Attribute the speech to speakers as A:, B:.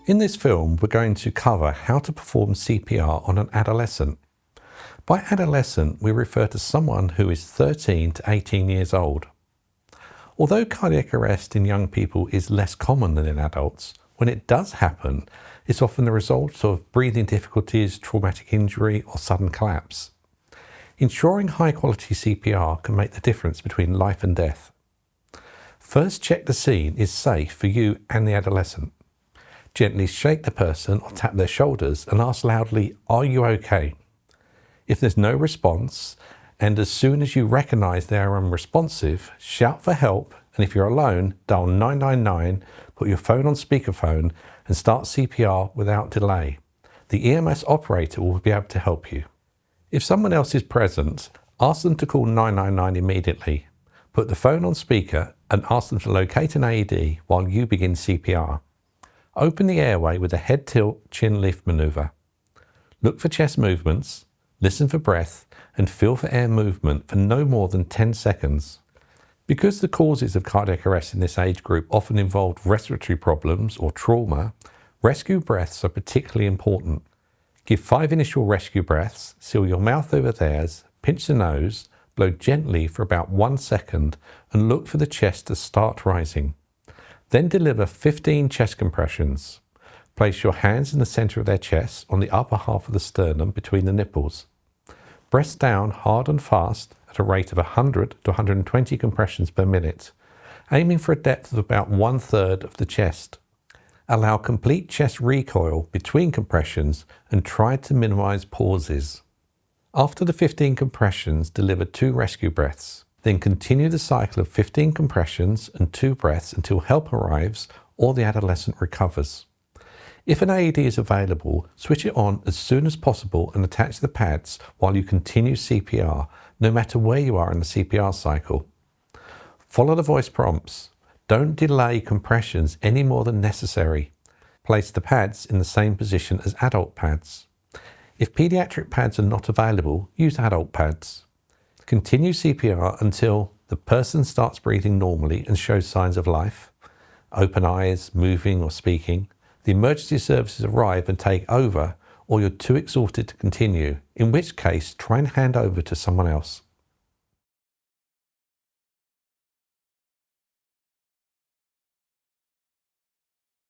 A: In this film, we're going to cover how to perform CPR on an adolescent. By adolescent, we refer to someone who is 13 to 18 years old. Although cardiac arrest in young people is less common than in adults, when it does happen, it's often the result of breathing difficulties, traumatic injury, or sudden collapse. Ensuring high-quality CPR can make the difference between life and death. First, check the scene is safe for you and the adolescent. Gently shake the person or tap their shoulders and ask loudly, "Are you okay?" If there's no response, and as soon as you recognize they are unresponsive, shout for help, and if you're alone, dial 999, put your phone on speakerphone, and start CPR without delay. The EMS operator will be able to help you. If someone else is present, ask them to call 999 immediately. Put the phone on speaker and ask them to locate an AED while you begin CPR. Open the airway with a head tilt, chin lift maneuver. Look for chest movements, listen for breath, and feel for air movement for no more than 10 seconds. Because the causes of cardiac arrest in this age group often involve respiratory problems or trauma, rescue breaths are particularly important. Give 5 initial rescue breaths, seal your mouth over theirs, pinch the nose, blow gently for about 1 second, and look for the chest to start rising. Then deliver 15 chest compressions. Place your hands in the center of their chest on the upper half of the sternum between the nipples. Press down hard and fast at a rate of 100 to 120 compressions per minute, aiming for a depth of about 1/3 of the chest. Allow complete chest recoil between compressions and try to minimize pauses. After the 15 compressions, deliver 2 rescue breaths. Then continue the cycle of 15 compressions and 2 breaths until help arrives or the adolescent recovers. If an AED is available, switch it on as soon as possible and attach the pads while you continue CPR, no matter where you are in the CPR cycle. Follow the voice prompts. Don't delay compressions any more than necessary. Place the pads in the same position as adult pads. If pediatric pads are not available, use adult pads. Continue CPR until the person starts breathing normally and shows signs of life, open eyes, moving or speaking. The emergency services arrive and take over, or you're too exhausted to continue, in which case try and hand over to someone else.